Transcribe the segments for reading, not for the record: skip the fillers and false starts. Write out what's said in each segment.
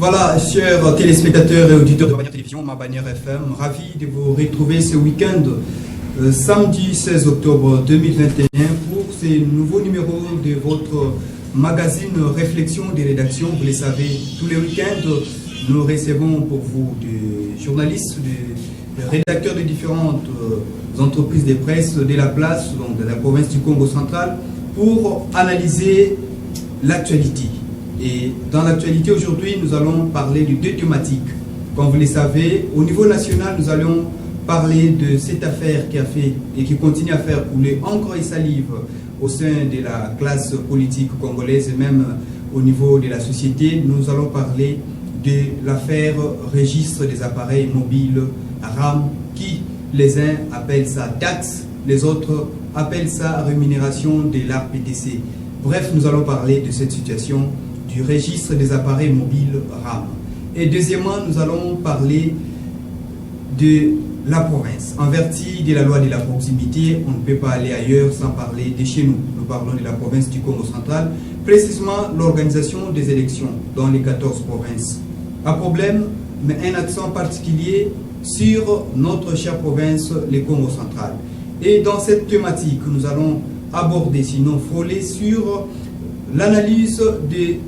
Voilà, chers téléspectateurs et auditeurs de Ma Bannière Télévision, Ma Bannière FM, ravi de vous retrouver ce week-end, samedi 16 octobre 2021, pour ce nouveau numéro de votre magazine Réflexion des rédactions. Vous le savez, tous les week-ends, nous recevons pour vous des journalistes, des rédacteurs de différentes entreprises de presse de la place, donc de la province du Congo central, pour analyser l'actualité. Et dans l'actualité aujourd'hui, nous allons parler de deux thématiques. Comme vous le savez, au niveau national, nous allons parler de cette affaire qui a fait et qui continue à faire couler encre et salive au sein de la classe politique congolaise et même au niveau de la société. Nous allons parler de l'affaire registre des appareils mobiles RAM, qui les uns appellent ça taxe, les autres appellent ça rémunération de l'ARPTC. Bref, nous allons parler de cette situation du registre des appareils mobiles RAM. Et deuxièmement, nous allons parler de la province. En vertu de la loi de la proximité, on ne peut pas aller ailleurs sans parler de chez nous. Nous parlons de la province du Congo central, précisément l'organisation des élections dans les 14 provinces. Un problème, mais un accent particulier sur notre chère province, le Congo central. Et dans cette thématique, nous allons aborder, sinon frôler sur l'analyse des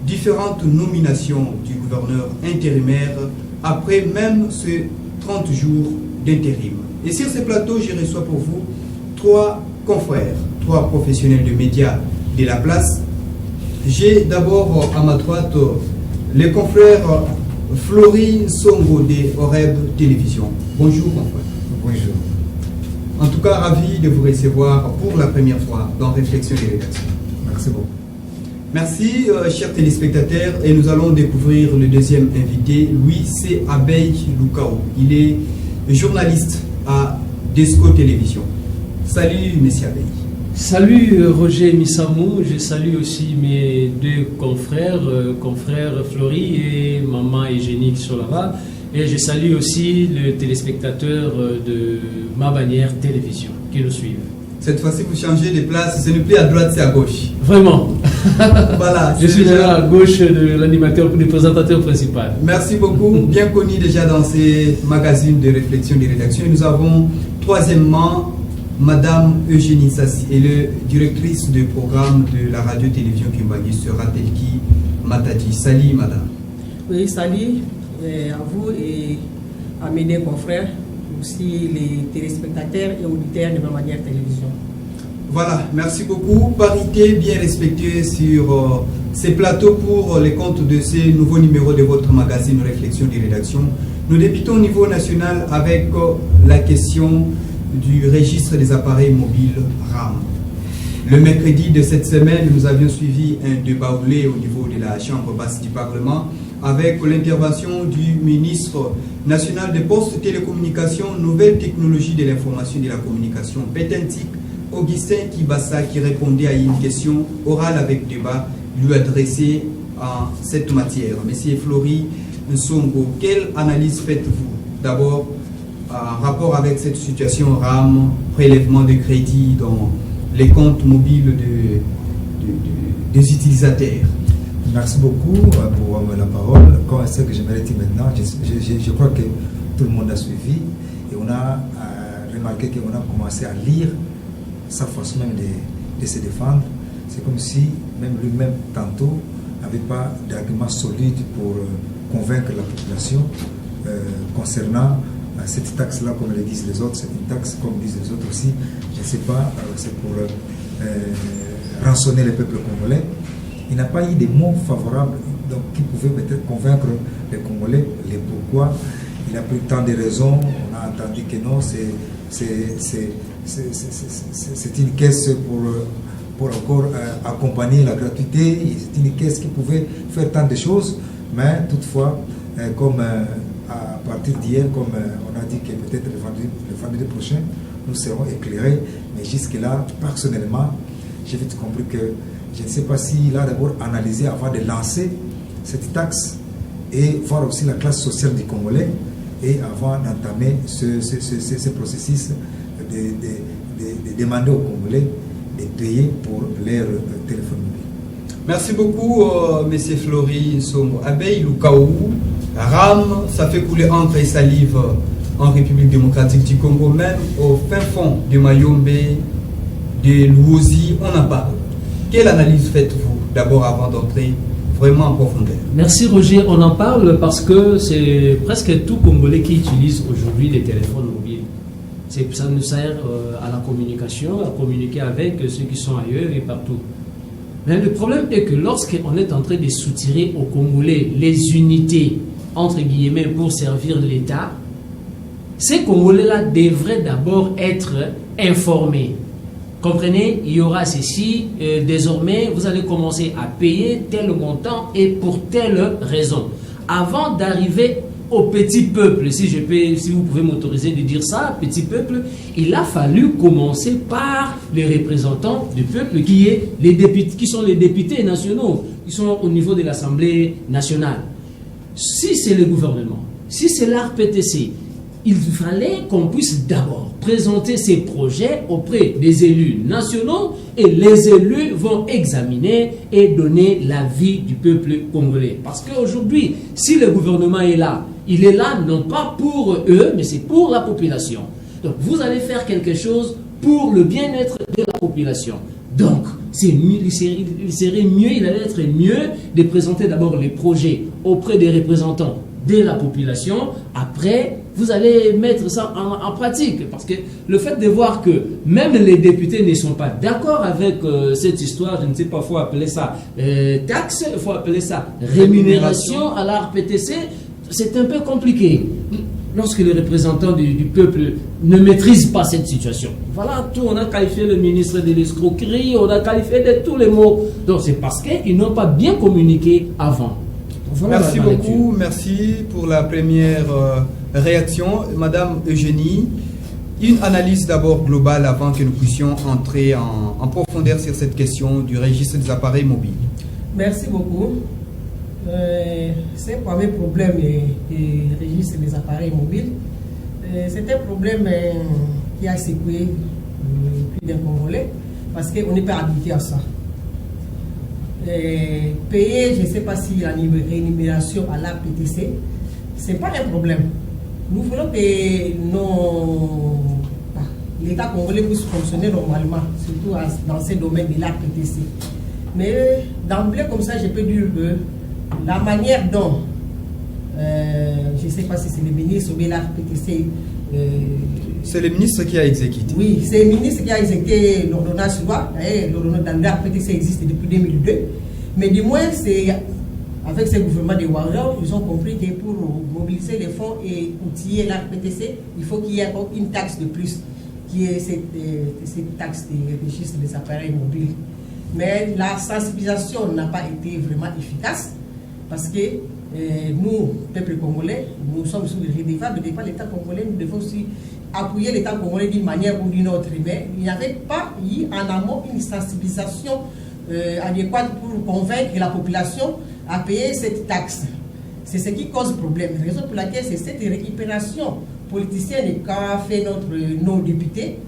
différentes nominations du gouverneur intérimaire après même ces 30 jours d'intérim. Et sur ce plateau, je reçois pour vous trois confrères, trois professionnels de médias de la place. J'ai d'abord à ma droite les confrères Flory Songo de Oreb Télévision. Bonjour confrères. Bonjour. En tout cas, ravi de vous recevoir pour la première fois dans Réflexion des rédactions. Merci beaucoup. Merci, chers téléspectateurs, et nous allons découvrir le deuxième invité. Lui, c'est Abey Lukao. Il est journaliste à Desco Télévision. Salut, monsieur Abey. Salut, Roger Missamou. Je salue aussi mes deux confrères, Flory et maman Eugénie qui sont là-bas. Et je salue aussi le téléspectateur de Ma Bannière Télévision qui nous suivent. Cette fois-ci, vous changez de place, ce n'est plus à droite, c'est à gauche. Vraiment. Voilà. Je suis déjà à gauche de l'animateur, du présentateur principal. Merci beaucoup. Bien connu déjà dans ces magazines de réflexion des rédactions. Et nous avons troisièmement Madame Eugénie Sassi, elle est directrice de programme de la radio-télévision Kimbangi sur Ratelki Matadi. Salut Madame. Oui, salut à vous et à mes deux confrères, aussi les téléspectateurs et auditeurs de Ma Bannière Télévision. Voilà, merci beaucoup. Parité bien respectée sur ces plateaux pour les comptes de ces nouveaux numéros de votre magazine Réflexion des rédactions. Nous débutons au niveau national avec la question du registre des appareils mobiles RAM. Le mercredi de cette semaine, nous avions suivi un débat au niveau de la Chambre basse du Parlement avec l'intervention du ministre national des Postes, Télécommunications, Nouvelles Technologies de l'Information et de la Communication, Pétentique, Augustin Kibassa, qui répondait à une question orale avec débat lui adressée en cette matière. Monsieur Flory Nsongo, quelle analyse faites-vous d'abord en rapport avec cette situation RAM, prélèvement de crédit dans les comptes mobiles des utilisateurs? Merci beaucoup pour la parole. Comme c'est que j'aimerais dire maintenant, je crois que tout le monde a suivi et on a remarqué qu'on a commencé à lire sa façon même de se défendre. C'est comme si même lui-même tantôt n'avait pas d'argument solide pour convaincre la population concernant cette taxe-là, comme le disent les autres. C'est une taxe, comme disent les autres aussi. Je ne sais pas, c'est pour rançonner le peuple congolais. Il n'a pas eu de mots favorables donc, qui pouvaient peut-être convaincre les Congolais les pourquoi. Il a pris tant de raisons. On a entendu que non, c'est une caisse pour encore accompagner la gratuité. C'est une caisse qui pouvait faire tant de choses. Mais toutefois, comme à partir d'hier, comme on a dit que peut-être le vendredi prochain, nous serons éclairés. Mais jusque-là, personnellement, j'ai vite compris que je ne sais pas s'il a d'abord analysé avant de lancer cette taxe et voir aussi la classe sociale du Congolais et avant d'entamer ce processus de demander aux Congolais de payer pour leur téléphone mobile. Merci beaucoup, Monsieur Flori Nsongo. Abeille Lukaou, RAM, ça fait couler encre et salive en République démocratique du Congo, même au fin fond de Mayombe, de Luozi, on en parle. Quelle analyse faites-vous d'abord avant d'entrer vraiment en profondeur? Merci Roger, on en parle parce que c'est presque tout Congolais qui utilise aujourd'hui les téléphones mobiles. Ça nous sert à la communication, à communiquer avec ceux qui sont ailleurs et partout. Mais le problème est que lorsqu'on est en train de soutirer aux Congolais les unités, entre guillemets, pour servir l'État, ces Congolais-là devraient d'abord être informés. Comprenez, il y aura ceci, désormais, vous allez commencer à payer tel montant et pour telle raison. Avant d'arriver au petit peuple, si vous pouvez m'autoriser de dire ça, petit peuple, il a fallu commencer par les représentants du peuple qui sont les députés nationaux, qui sont au niveau de l'Assemblée nationale. Si c'est le gouvernement, si c'est l'ARPTC, il fallait qu'on puisse d'abord présenter ces projets auprès des élus nationaux et les élus vont examiner et donner l'avis du peuple congolais. Parce qu'aujourd'hui, si le gouvernement est là, il est là non pas pour eux, mais c'est pour la population. Donc vous allez faire quelque chose pour le bien-être de la population. Donc, il allait être mieux de présenter d'abord les projets auprès des représentants de la population. Après, vous allez mettre ça en pratique. Parce que le fait de voir que même les députés ne sont pas d'accord avec cette histoire, je ne sais pas, il faut appeler ça taxe, il faut appeler ça rémunération à la RPTC, c'est un peu compliqué. Lorsque les représentants du peuple ne maîtrisent pas cette situation. Voilà tout, on a qualifié le ministre de l'escroquerie, on a qualifié de tous les mots. Donc c'est parce qu'ils n'ont pas bien communiqué avant. Voilà. Merci beaucoup, merci pour la première réaction. Madame Eugénie, une analyse d'abord globale avant que nous puissions entrer en profondeur sur cette question du registre des appareils mobiles. Merci beaucoup. C'est un premier problème du registre des appareils mobiles. C'est un problème qui a secoué plus d'un Congolais parce qu'on n'est pas habitué à ça. Payer, je ne sais pas si la rémunération à l'APTC, ce n'est pas un problème. Nous voulons que l'État congolais puisse fonctionner normalement, surtout dans ces domaines de l'APTC. Mais d'emblée, comme ça, je peux dire que la manière dont, je ne sais pas si c'est le ministre ou bien l'APTC. C'est le ministre qui a exécuté. Oui, c'est le ministre qui a exécuté l'ordonnance loi. L'ordonnance dans l'APTC existe depuis 2002. Mais du moins, c'est avec ce gouvernement de Ouattara, ils ont compris que pour mobiliser les fonds et outiller l'APTC, il faut qu'il y ait une taxe de plus, qui est cette taxe de registre des appareils mobiles. Mais la sensibilisation n'a pas été vraiment efficace parce que nous, peuple congolais, nous sommes sous les redevables de l'État congolais, nous devons aussi appuyer l'État congolais d'une manière ou d'une autre. Mais il n'y avait pas eu en amont une sensibilisation adéquate pour convaincre la population à payer cette taxe. C'est ce qui cause problème. La raison pour laquelle c'est cette récupération politicienne qu'a fait nos députés,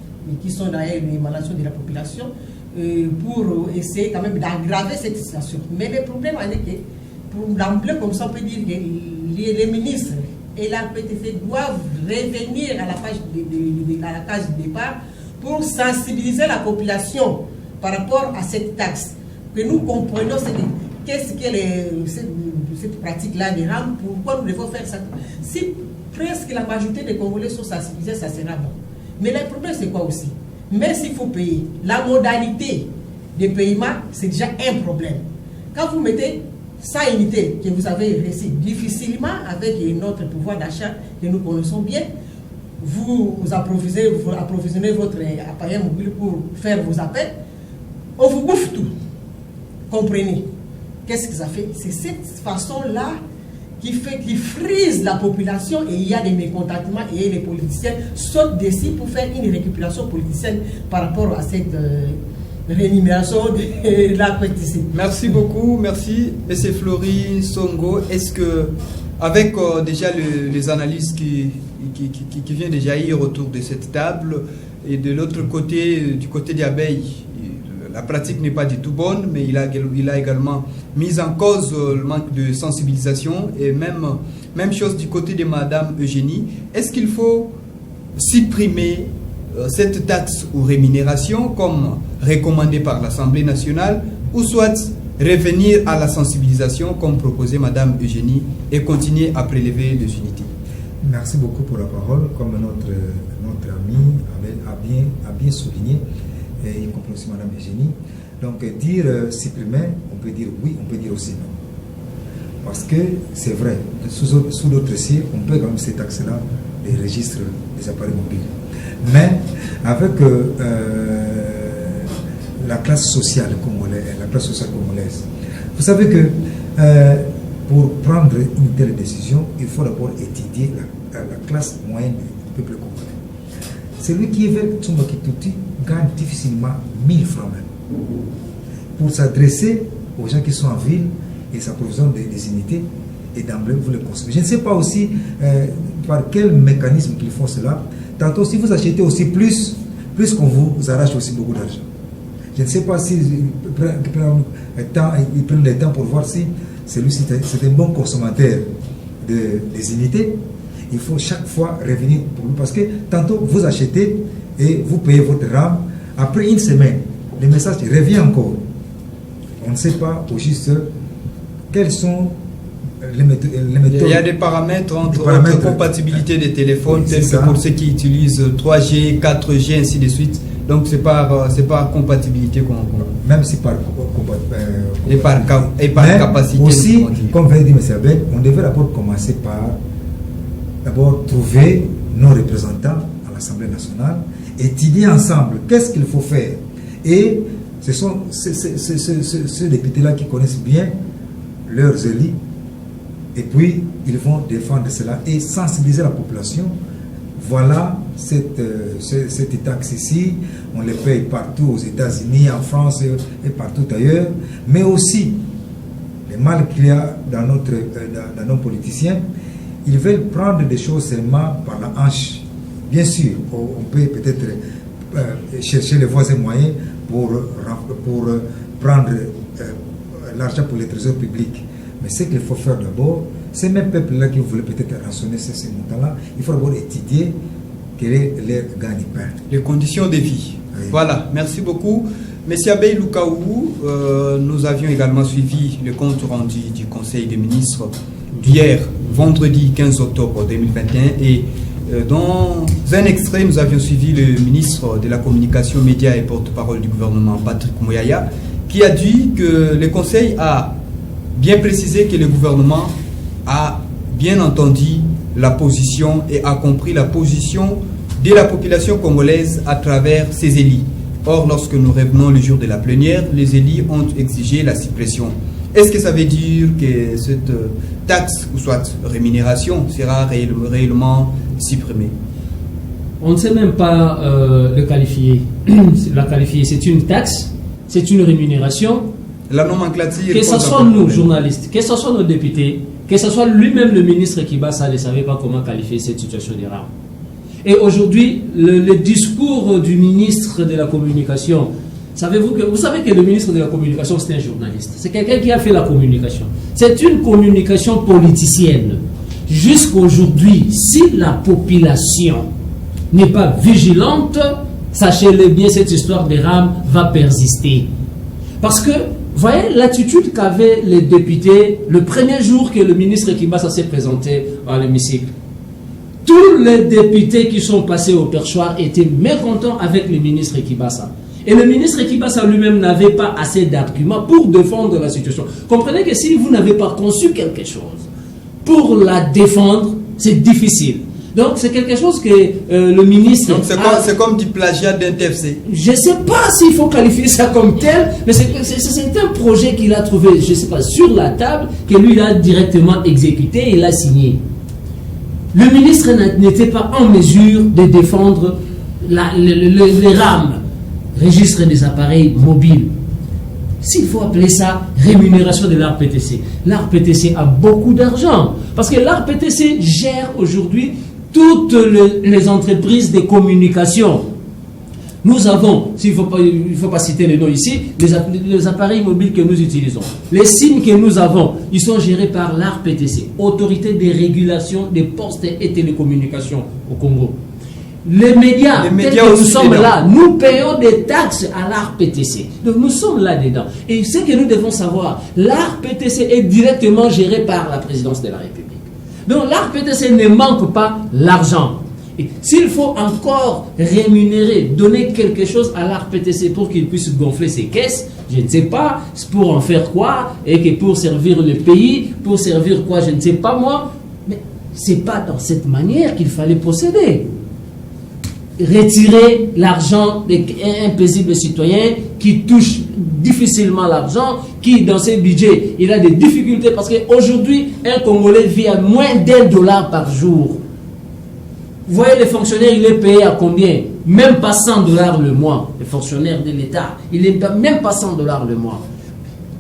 qui sont d'ailleurs l'émanation de la population, pour essayer quand même d'aggraver cette situation. Mais le problème est que, pour l'emblée comme ça, on peut dire que les ministres et la PTC doivent revenir à la case de départ pour sensibiliser la population par rapport à cette taxe. Que nous comprenions qu'est-ce que cette pratique-là des rames, pourquoi nous devons faire ça. Si presque la majorité des Congolais sont sensibilisés, ça sera bon. Mais le problème, c'est quoi aussi? Même s'il faut payer, la modalité de paiement, c'est déjà un problème. Quand vous mettez 100 unités que vous avez reçues difficilement avec notre pouvoir d'achat que nous connaissons bien, vous approvisionnez votre appareil mobile pour faire vos appels, on vous bouffe tout. Comprenez? Qu'est-ce que ça fait? C'est cette façon-là qui frise la population et il y a des mécontentements et les politiciens sautent dessus pour faire une récupération politicienne par rapport à cette rémunération de la PTC. Merci beaucoup, merci. Monsieur Flori Nsongo, est-ce que, avec déjà les analyses qui viennent déjà y autour de cette table, et de l'autre côté, du côté des abeilles, la pratique n'est pas du tout bonne, mais il a également mis en cause le manque de sensibilisation et même chose du côté de Madame Eugénie. Est-ce qu'il faut supprimer cette taxe ou rémunération comme recommandé par l'Assemblée nationale, ou soit revenir à la sensibilisation comme proposé Madame Eugénie et continuer à prélever des unités? Merci beaucoup pour la parole. Comme notre ami a bien souligné, et y compris aussi Madame Eugénie. Donc dire supprimer, on peut dire oui, on peut dire aussi non. Parce que c'est vrai, sous d'autres cieux, on peut quand même ces taxes-là, les registres des appareils mobiles. Mais avec la classe sociale congolaise, vous savez que pour prendre une telle décision, il faut d'abord étudier la classe moyenne du peuple congolais. Celui qui est vers Tsumba-Kituti gagne difficilement 1000 francs même. Pour s'adresser aux gens qui sont en ville et s'approvisionnent des unités, et d'emblée vous les consommez. Je ne sais pas aussi par quel mécanisme qu'ils font cela. Tantôt, si vous achetez aussi plus qu'on vous arrache aussi beaucoup d'argent. Je ne sais pas si ils prennent le temps pour voir si celui-ci c'est un bon consommateur des unités. Il faut chaque fois revenir pour lui parce que tantôt vous achetez et vous payez votre RAM. Après une semaine, le message revient encore. On ne sait pas au juste quels sont les méthodes. Il y a des paramètres entre compatibilité des téléphones, tels que pour ceux qui utilisent 3G, 4G, ainsi de suite. Donc c'est par compatibilité qu'on... Même si par capacité. Aussi, comme vient de dire M. Abel, on devait d'abord commencer par trouver nos représentants à l'Assemblée nationale, étudier ensemble qu'est-ce qu'il faut faire. Et ce sont ces députés-là qui connaissent bien leurs élus. Et puis, ils vont défendre cela et sensibiliser la population. Voilà cette taxe ici. On les paye partout aux États-Unis, en France et partout ailleurs. Mais aussi, le mal qu'il y a dans nos politiciens, ils veulent prendre des choses seulement par la hanche. Bien sûr, on peut peut-être chercher les voies et moyens pour prendre l'argent pour les trésors publics. Mais ce qu'il faut faire d'abord, ces mêmes peuples-là qui voulaient peut-être rançonner ces montants-là, il faut d'abord étudier quel est leur gagne-pain. Les conditions de vie. Oui. Voilà, merci beaucoup. Monsieur Abey Lukaou, nous avions également suivi le compte rendu du Conseil des ministres d'hier, vendredi 15 octobre 2021, et dans un extrait, nous avions suivi le ministre de la Communication, Médias et porte-parole du gouvernement, Patrick Mouyaya, qui a dit que le Conseil a bien précisé que le gouvernement a bien entendu la position et a compris la position de la population congolaise à travers ses élus. Or, lorsque nous revenons le jour de la plénière, les élus ont exigé la suppression. Est-ce que ça veut dire que cette taxe, ou soit rémunération, sera réellement supprimée? On ne sait même pas le qualifier. La qualifier, c'est une taxe, c'est une rémunération. La nomenclature... Que ce soit nous, journalistes, que ce soit nos députés, que ce soit lui-même le ministre Kibasa, ne savait pas comment qualifier cette situation de rame. Et aujourd'hui, le discours du ministre de la Communication, vous savez que le ministre de la Communication, c'est un journaliste. C'est quelqu'un qui a fait la communication. C'est une communication politicienne. Jusqu'aujourd'hui, si la population n'est pas vigilante, sachez-le bien, cette histoire de rame va persister. Parce que, voyez l'attitude qu'avaient les députés le premier jour que le ministre Kibasa s'est présenté à l'hémicycle. Tous les députés qui sont passés au perchoir étaient mécontents avec le ministre Kibasa. Et le ministre Kibasa lui-même n'avait pas assez d'arguments pour défendre la situation. Comprenez que si vous n'avez pas conçu quelque chose pour la défendre, c'est difficile. Donc c'est quelque chose que le ministre... Donc c'est comme du plagiat d'un TFC. Je ne sais pas s'il faut qualifier ça comme tel, mais c'est un projet qu'il a trouvé, je ne sais pas, sur la table, que lui il a directement exécuté et il a signé. Le ministre n'était pas en mesure de défendre les rames, registre des appareils mobiles. S'il faut appeler ça rémunération de l'ARPTC. L'ARPTC a beaucoup d'argent, parce que l'ARPTC gère aujourd'hui toutes les entreprises de communication. Nous avons, il ne faut pas citer les noms ici, les appareils mobiles que nous utilisons. Les signes que nous avons, ils sont gérés par l'ARPTC, Autorité de régulation des postes et télécommunications au Congo. Les médias tels que nous sommes là, nous payons des taxes à l'ARPTC. Donc nous sommes là-dedans. Et ce que nous devons savoir, l'ARPTC est directement géré par la présidence de la République. Donc l'ARPTC ne manque pas l'argent. S'il faut encore rémunérer, donner quelque chose à l'ARPTC pour qu'il puisse gonfler ses caisses, je ne sais pas, pour en faire quoi, et que pour servir le pays, pour servir quoi, je ne sais pas moi, mais ce n'est pas dans cette manière qu'il fallait procéder. Retirer l'argent d'un paisible citoyen qui touche difficilement l'argent, qui dans ses budgets, il a des difficultés parce qu'aujourd'hui, un Congolais vit à moins d'$1 par jour. Vous voyez, les fonctionnaires, il est payé à combien? Même pas $100 le mois. Les fonctionnaires de l'État, il n'est même pas $100 le mois.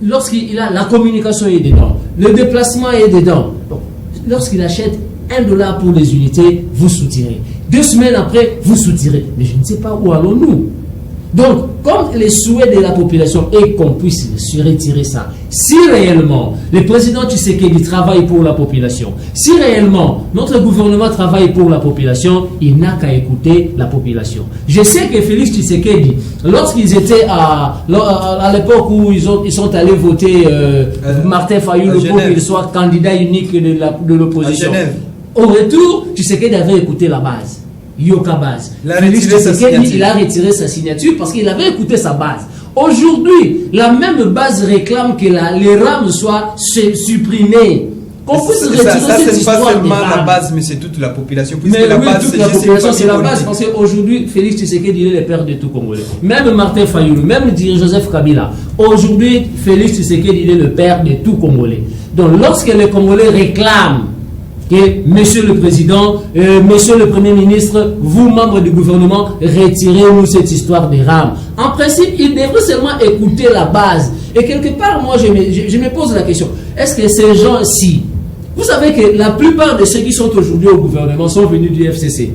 Lorsqu'il a la communication est dedans, le déplacement est dedans. Donc, lorsqu'il achète $1 pour les unités, vous soutirez. 2 semaines après, vous soutirez. Mais je ne sais pas où allons-nous. Donc, comme les souhaits de la population est qu'on puisse se retirer ça, si réellement le président Tshisekedi travaille pour la population, si réellement notre gouvernement travaille pour la population, il n'a qu'à écouter la population. Je sais que Félix Tshisekedi, lorsqu'ils étaient à l'époque où ils sont allés voter Martin Fayulu pour qu'il soit candidat unique de l'opposition, au retour, Tshisekedi avait écouté la base. Yoka base. Félix Tshisekedi, il a retiré sa signature parce qu'il avait écouté sa base. Aujourd'hui, la même base réclame que les rames soient supprimées. Qu'on puisse retirer cette histoire. Pas seulement la base, mais c'est toute la population. Mais la base, toute la population, c'est la base. Parce qu'aujourd'hui, Félix Tshisekedi, il est le père de tout Congolais. Même Martin Fayulu, même Joseph Kabila. Aujourd'hui, Félix Tshisekedi, il est le père de tout Congolais. Donc, lorsque les Congolais réclament que Monsieur le Président, Monsieur le Premier ministre, vous, membres du gouvernement, retirez-nous cette histoire des rames. En principe, il devrait seulement écouter la base. Et quelque part, moi, je me pose la question, est-ce que ces gens-ci, vous savez que la plupart de ceux qui sont aujourd'hui au gouvernement sont venus du FCC.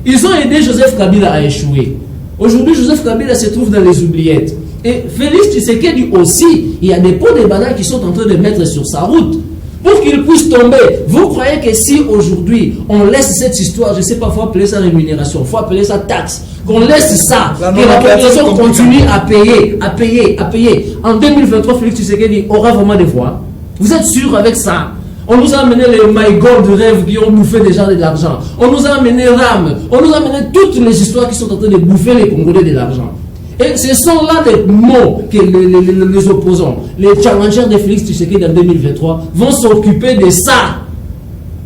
Ils ont aidé Joseph Kabila à échouer. Aujourd'hui, Joseph Kabila se trouve dans les oubliettes. Et Félix Tshisekedi aussi, il y a des pots de bananes qui sont en train de mettre sur sa route. Pour qu'il puisse tomber, vous croyez que si aujourd'hui on laisse cette histoire, je ne sais pas, il faut appeler ça rémunération, il faut appeler ça taxe, qu'on laisse ça, que la population continue à payer. En 2023, Félix Tshisekedi aura vraiment des voix. Vous êtes sûr avec ça? On nous a amené les My God de rêve qui ont bouffé déjà de l'argent. On nous a amené RAM, on nous a amené toutes les histoires qui sont en train de bouffer les Congolais de l'argent. Et ce sont là les mots que les opposants, les challengers de Félix Tshisekedi en 2023 vont s'occuper de ça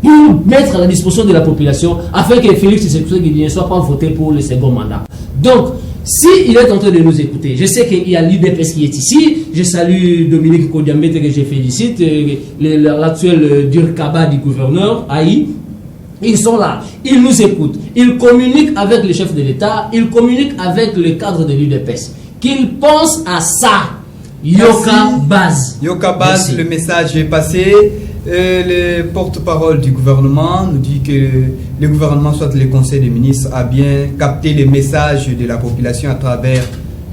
pour mettre à la disposition de la population afin que Félix Tshisekedi ne soit pas voté pour le second mandat. Donc, s'il est en train de nous écouter, je sais qu'il y a l'UDPS qui est ici, je salue Dominique Kodiambete que je félicite, l'actuel Durkaba du gouverneur, Aïe. Ils sont là, ils nous écoutent, ils communiquent avec le chef de l'État, ils communiquent avec le cadre de l'UDPS. Qu'ils pensent à ça. Yoka Base. Yoka Base, le message est passé. Le porte-parole du gouvernement nous dit que le gouvernement, soit le conseil des ministres, a bien capté les messages de la population à travers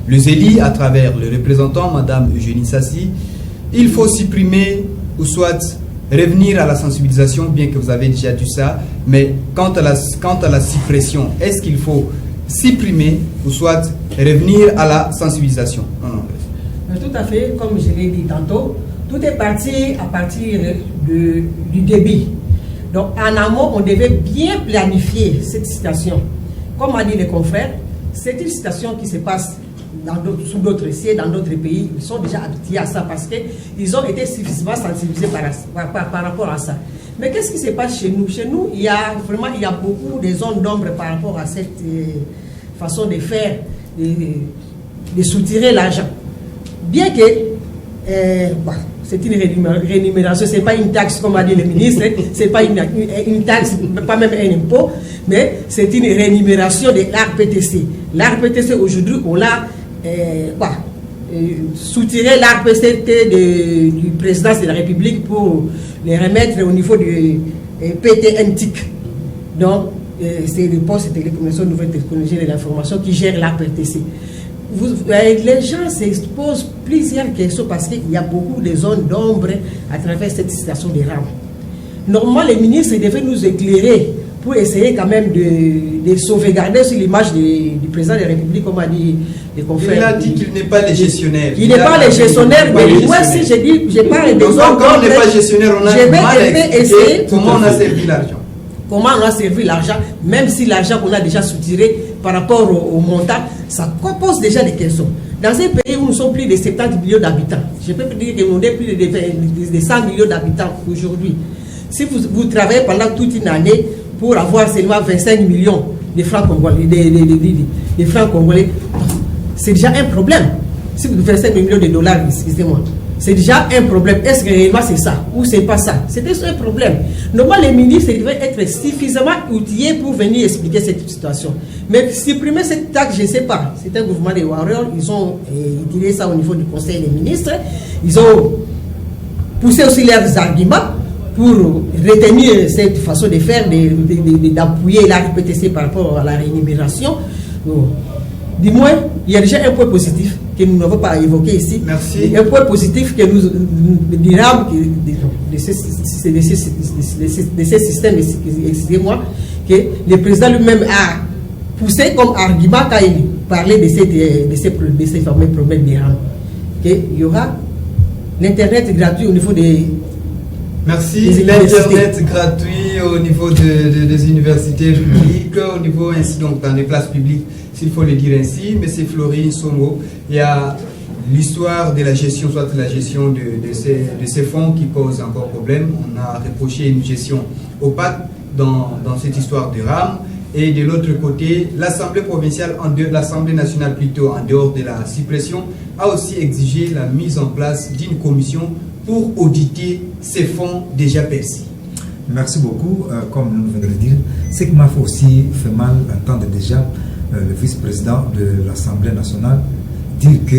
le Zéli, à travers le représentant, Madame Eugénie Sassi. Il faut supprimer ou soit revenir à la sensibilisation, bien que vous avez déjà dit ça, mais quant à la suppression, est-ce qu'il faut supprimer ou soit revenir à la sensibilisation? Tout à fait, comme je l'ai dit tantôt, tout est parti à partir du débit. Donc en amont, on devait bien planifier cette situation. Comme a dit les confrères, c'est une situation qui se passe sous d'autres cieux, dans d'autres pays. Ils sont déjà habitués à ça parce qu'ils ont été suffisamment sensibilisés par rapport à ça. Mais qu'est-ce qui se passe chez nous? Chez nous, il y a beaucoup de zones d'ombre par rapport à cette façon de faire, de soutirer l'argent. Bien que c'est une rémunération, ce n'est pas une taxe comme a dit le ministre, ce n'est pas une taxe, pas même un impôt, mais c'est une rémunération de l'ARPTC. L'ARPTC aujourd'hui, on l'a soutirer l'ARPTC du président de la République pour les remettre au niveau du PTNTIC. Donc, c'est les postes de télécommunications, nouvelles technologies et de l'information qui gèrent la RTC. Les gens s'exposent plusieurs questions parce qu'il y a beaucoup de zones d'ombre à travers cette situation des rames. Normalement, les ministres devaient nous éclairer pour essayer quand même de sauvegarder sur l'image du président de la République, comme a dit les confrères. Il a dit qu'il n'est pas le gestionnaire. Il n'est pas le gestionnaire, mais moi, si je parle des zones d'ombre, quand on n'est pas gestionnaire, on a je vais essayer comment on a servi l'argent. Comment on a servi l'argent, même si l'argent qu'on a déjà soutiré par rapport au montant, ça pose déjà des questions. Dans un pays où nous sommes plus de 70 millions d'habitants, je peux dire que nous sommes plus de 100 millions d'habitants aujourd'hui. Si vous travaillez pendant toute une année pour avoir seulement 25 millions de francs congolais, de francs congolais, c'est déjà un problème. Si vous faites 5 millions de dollars, excusez-moi, c'est déjà un problème. Est-ce que réellement c'est ça ou c'est pas ça? C'était un problème. Normalement, les ministres devaient être suffisamment outillés pour venir expliquer cette situation. Mais supprimer cette taxe, je ne sais pas. C'est un mouvement des Warriors. Ils ont tiré ça au niveau du Conseil des ministres. Ils ont poussé aussi leurs arguments pour retenir cette façon de faire, d'appuyer la RPTC par rapport à la rémunération. Du moins, il y a déjà un point positif que nous n'avons pas évoqué ici. Merci. Un point positif que nous dirons de ces systèmes, excusez-moi, que le président lui-même a poussé comme argument quand il parlait de ces fameux problèmes des rames. Qu'il y aura l'Internet gratuit au niveau des... Merci. L'Internet gratuit au niveau des universités publiques, au niveau ainsi donc dans les places publiques, s'il faut le dire ainsi. Mais c'est Florine Songo. Il y a l'histoire de la gestion, soit la gestion de ces fonds qui pose encore problème. On a reproché une gestion opaque dans cette histoire de RAM. Et de l'autre côté, l'Assemblée provinciale, l'Assemblée nationale plutôt, en dehors de la suppression, a aussi exigé la mise en place d'une commission pour auditer ces fonds déjà perçus. Merci beaucoup. Comme nous venons de le dire, ce qui m'a aussi fait mal entendre déjà le vice-président de l'Assemblée nationale dire que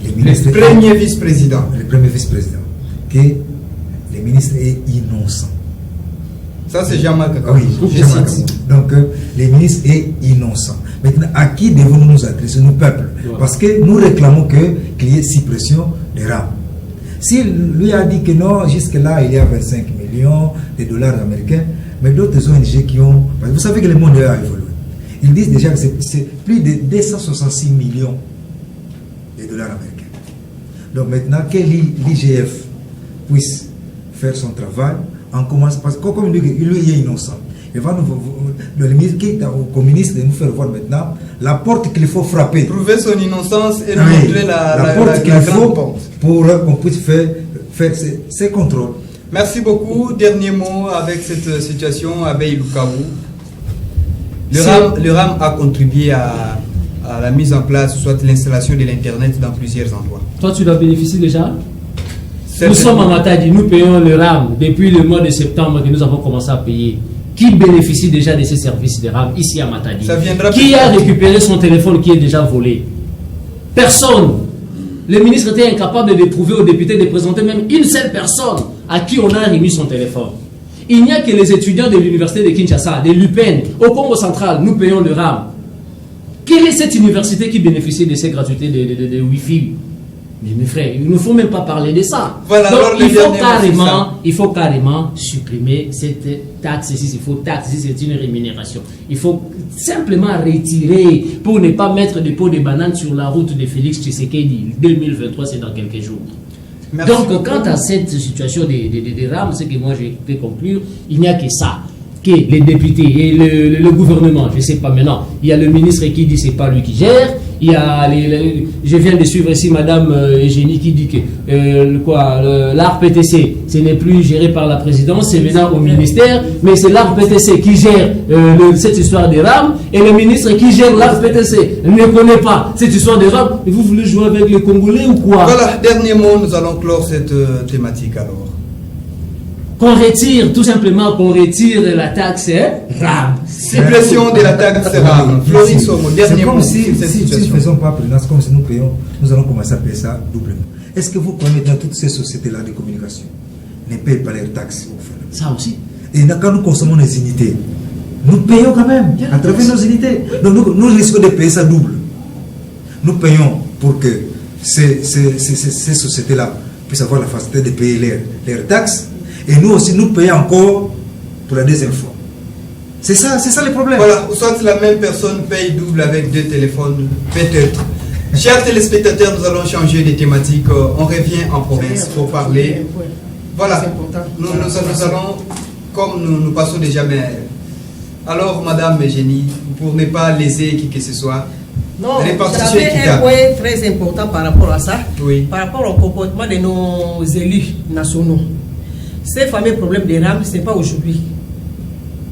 le premier vice-président, que le ministre est innocent. Ça, c'est Jean-Marc. Oui, Jean-Marc. Donc, le ministre est innocent. Maintenant, à qui devons-nous nous adresser, nous, peuple? Parce que nous réclamons qu'il y ait suppression des rames. S'il lui a dit que non, jusque-là, il y a 25 millions de dollars américains, mais d'autres ONG qui ont... Vous savez que le monde a évolué. Ils disent déjà que c'est plus de 266 millions de dollars américains. Donc maintenant, que l'IGF puisse faire son travail, en commençant, parce que comme il dit qu'il est innocent, il va le ministre qui est au communiste de nous faire voir maintenant la porte qu'il faut frapper. Prouver son innocence et montrer la porte qu'il faut pour qu'on puisse faire ces contrôles. Merci beaucoup. Dernier mot avec cette situation à Beïloukaou. Le RAM a contribué à la mise en place, soit l'installation de l'Internet dans plusieurs endroits. Toi, tu dois bénéficier déjà? Nous sommes à Matadi, nous payons le RAM depuis le mois de septembre que nous avons commencé à payer. Qui bénéficie déjà de ces services de RAM ici à Matadi? Qui a récupéré son téléphone qui est déjà volé? Personne. Le ministre était incapable de prouver aux députés de présenter même une seule personne à qui on a remis son téléphone. Il n'y a que les étudiants de l'université de Kinshasa, de l'UPEN, au Congo central, nous payons le RAM. Quelle est cette université qui bénéficie de ces gratuités de Wi-Fi? Mais mes frères, il ne faut même pas parler de ça. Voilà, donc il faut carrément supprimer cette taxe ici. Il faut taxe ici, c'est une rémunération. Il faut simplement retirer pour ne pas mettre des pots de bananes sur la route de Félix Tshisekedi. 2023, c'est dans quelques jours. Merci donc, beaucoup. Quant à cette situation des rames, ce que moi j'ai pu conclure, il n'y a que ça. Que les députés et le gouvernement, je ne sais pas maintenant, il y a le ministre qui dit que ce n'est pas lui qui gère, il y a je viens de suivre ici Madame Eugénie qui dit que l'ARPTC, ce n'est plus géré par la présidence, c'est maintenant au ministère, mais c'est l'ARPTC qui gère cette histoire des rames, et le ministre qui gère l'ARPTC ne connaît pas cette histoire des rames. Et vous voulez jouer avec les Congolais ou quoi? Voilà, dernier mot, nous allons clore cette thématique alors. Qu'on retire, tout simplement, qu'on retire la taxe RAM. Suppression de la taxe RAM. Florine Songo, dernier mot. Si nous ne faisons pas prudence, comme si nous payons, nous allons commencer à payer ça doublement. Est-ce que vous connaissez dans toutes ces sociétés-là de communication ne payent pas leurs taxes? Ça aussi. Et quand nous consommons les unités, nous payons quand même à travers nos unités. Donc nous risquons de payer ça double. Nous payons pour que ces sociétés-là puissent avoir la facilité de payer leurs taxes, et nous aussi nous payons encore pour la deuxième fois. C'est ça le problème. Voilà, soit la même personne paye double avec 2 téléphones, peut-être. Chers téléspectateurs, nous allons changer de thématique. On revient en province pour parler. Voilà, nous allons, comme nous passons déjà, mais alors, Madame Eugénie, pour ne pas léser qui que ce soit, non, j'avais un point très important par rapport à ça, oui. Par rapport au comportement de nos élus nationaux. Ces fameux problèmes des rames, ce n'est pas aujourd'hui.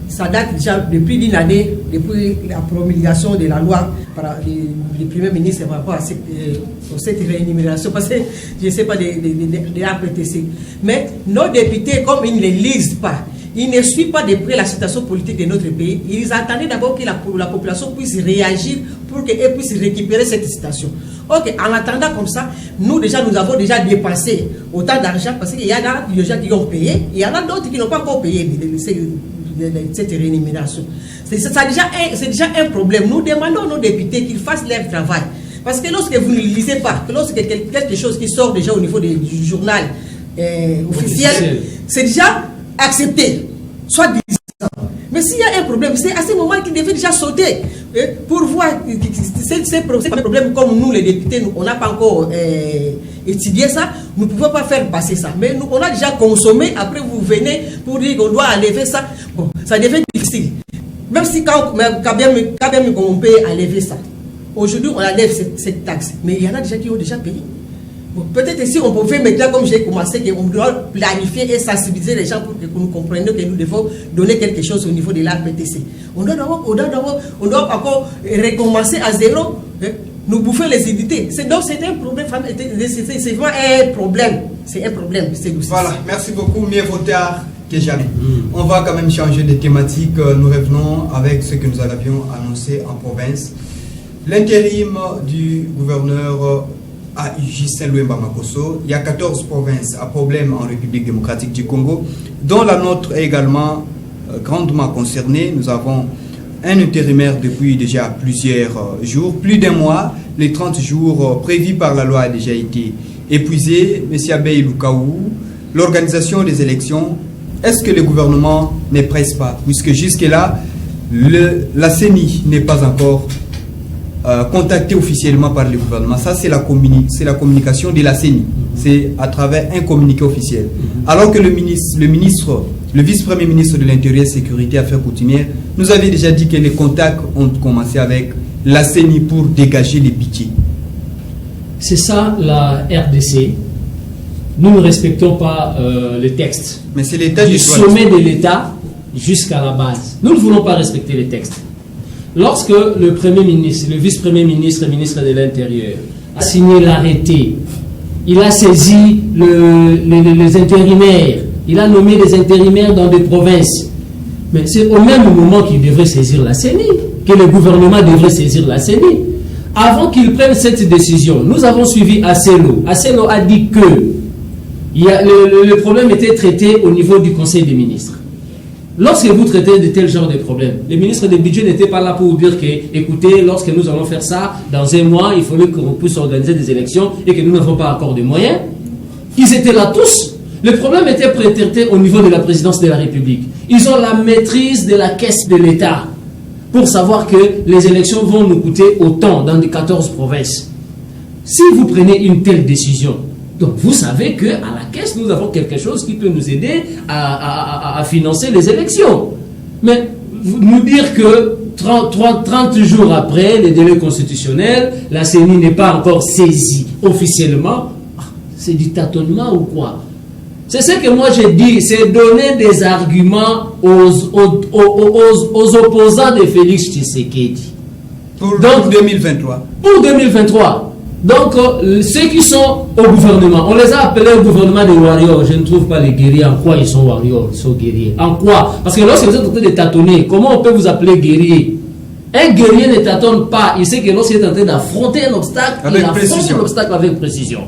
Ça date déjà depuis une année, depuis la promulgation de la loi par le Premier ministre par rapport à cette rémunération, parce que je ne sais pas de RPTC. Mais nos députés, comme ils ne les lisent pas, ils ne suivent pas de près la situation politique de notre pays, ils attendaient d'abord que la population puisse réagir pour qu'elle puisse récupérer cette situation. Ok, en attendant comme ça, nous avons déjà dépensé autant d'argent, parce qu'il y en a des gens qui ont payé, il y en a d'autres qui n'ont pas encore payé cette rémunération. C'est déjà un problème. Nous demandons à nos députés qu'ils fassent leur travail. Parce que lorsque vous ne lisez pas, que lorsque quelque chose qui sort déjà au niveau du journal officiel, c'est déjà accepté. Soit disant. Mais s'il y a un problème, c'est à ce moment qu'il devait déjà sauter. Pour voir ces problèmes, comme nous les députés, on n'a pas encore étudié ça, nous ne pouvons pas faire passer ça. Mais nous, on a déjà consommé, après vous venez pour dire qu'on doit enlever ça. Bon, ça devient difficile. Même si quand même on peut enlever ça. Aujourd'hui, on enlève cette taxe. Mais il y en a déjà qui ont déjà payé. Bon, peut-être si on pouvait maintenant, comme j'ai commencé, qu'on doit planifier et sensibiliser les gens pour que nous comprenions que nous devons donner quelque chose au niveau de l'APTC. On doit encore recommencer à zéro, nous bouffer les unités. Donc c'est un problème, c'est vraiment un problème. C'est un problème. Voilà, merci beaucoup. Mieux vaut tard que jamais. On va quand même changer de thématique. Nous revenons avec ce que nous avions annoncé en province. L'intérim du gouverneur à Justin Louemba Makosso. Il y a 14 provinces à problème en République démocratique du Congo, dont la nôtre est également grandement concernée. Nous avons un intérimaire depuis déjà plusieurs jours, plus d'un mois. Les 30 jours prévus par la loi a déjà été épuisés. M. Abey Lukaou, l'organisation des élections, est-ce que le gouvernement ne presse pas? Puisque jusque-là, la CENI n'est pas encore contacté officiellement par le gouvernement. Ça, c'est la communication de la CENI. C'est à travers un communiqué officiel. Alors que le vice-premier ministre de l'Intérieur et Sécurité et Affaires coutumières nous avait déjà dit que les contacts ont commencé avec la CENI pour dégager les budgets. C'est ça la RDC. Nous ne respectons pas les textes. Mais c'est l'État du sommet de l'État jusqu'à la base. Nous ne voulons pas respecter les textes. Lorsque le Premier ministre, le vice-premier ministre et ministre de l'Intérieur a signé l'arrêté, il a saisi les intérimaires, il a nommé des intérimaires dans des provinces. Mais c'est au même moment qu'il devrait saisir la CENI, que le gouvernement devrait saisir la CENI. Avant qu'il prenne cette décision, nous avons suivi Acelo. Acelo a dit que le problème était traité au niveau du Conseil des ministres. Lorsque vous traitez de tel genre de problème, le ministre du budget n'était pas là pour vous dire que, écoutez, lorsque nous allons faire ça, dans un mois, il fallait qu'on puisse organiser des élections et que nous n'avons pas encore de moyens. Ils étaient là tous. Le problème était traité au niveau de la présidence de la République. Ils ont la maîtrise de la caisse de l'État pour savoir que les élections vont nous coûter autant dans les 14 provinces. Si vous prenez une telle décision, donc vous savez qu'à la caisse, nous avons quelque chose qui peut nous aider à financer les élections. Mais nous dire que 30 jours après les délais constitutionnels, la CENI n'est pas encore saisie officiellement, c'est du tâtonnement ou quoi? C'est ce que moi j'ai dit, c'est donner des arguments aux opposants de Félix Tshisekedi. Pour 2023. Pour 2023. Donc, ceux qui sont au gouvernement, on les a appelés au gouvernement des warriors. Je ne trouve pas les guerriers. En quoi ils sont warriors? Ils sont guerriers. En quoi? Parce que lorsque vous êtes en train de tâtonner, comment on peut vous appeler guerrier? Un guerrier ne tâtonne pas. Il sait que lorsqu'il est en train d'affronter un obstacle, il affronte l'obstacle avec précision.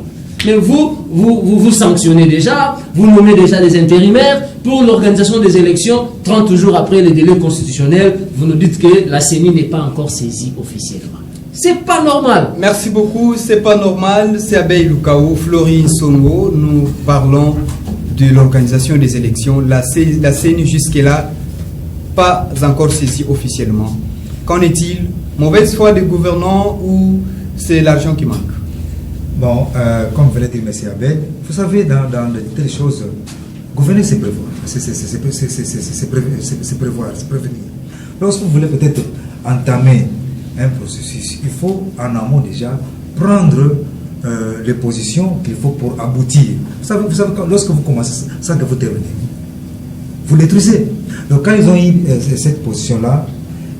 Mais vous sanctionnez déjà, vous nommez déjà des intérimaires pour l'organisation des élections. 30 jours après le délai constitutionnel, vous nous dites que la CENI n'est pas encore saisie officiellement. C'est pas normal. Merci beaucoup, c'est pas normal. C'est Abeille Lukao, Florine Songo. Nous parlons de l'organisation des élections. La CENI jusque-là, pas encore saisie officiellement. Qu'en est-il? Mauvaise foi des gouvernants ou c'est l'argent qui manque? Bon, comme venait de dire M. Abel, vous savez, dans de telles choses, gouverner, c'est prévoir. C'est prévoir, c'est prévenir. Lorsque vous voulez peut-être entamer un processus, il faut en amont déjà prendre les positions qu'il faut pour aboutir. Vous savez, lorsque vous commencez, ça que vous terminez. Vous détruisez. Donc quand ils ont eu cette position-là,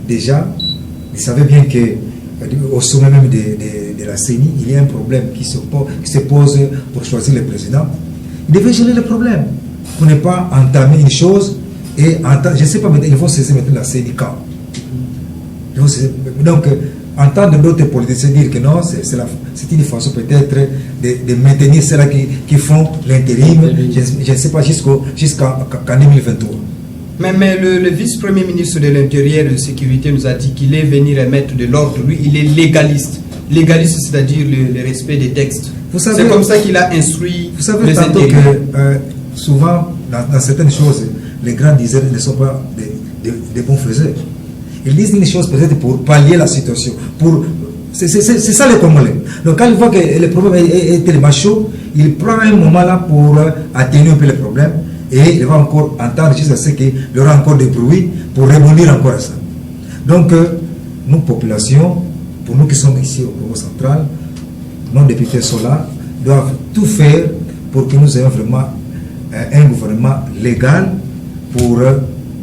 déjà, ils savaient bien que au sommet même de la CENI, il y a un problème qui se pose pour choisir le président. Ils devaient gérer le problème. Pour ne pas entamer une chose et je ne sais pas, maintenant, ils vont saisir maintenant la CENI quand. Donc, entendre d'autres politiciens dire que non, c'est une façon peut-être de maintenir ceux-là qui font l'intérim, je ne sais pas, jusqu'en 2023. Mais le vice-premier ministre de l'Intérieur et de la Sécurité nous a dit qu'il est venu remettre de l'ordre. Lui, il est légaliste. Légaliste, c'est-à-dire le respect des textes. C'est comme ça qu'il a instruit vous savez, les tantôt intérimaires. que souvent, dans certaines choses, les grands diseurs ne sont pas des bons faiseurs. Ils disent une chose peut-être pour pallier la situation. C'est ça le Congolais. Donc quand il voit que le problème est tellement chaud, il prend un moment là pour atténuer un peu le problème. Et il va encore entendre jusqu'à ce qu'il y aura encore des bruits pour rebondir encore à ça. Donc, nous, population, pour nous qui sommes ici au Congo central, nos députés sont là, doivent tout faire pour que nous ayons vraiment un gouvernement légal pour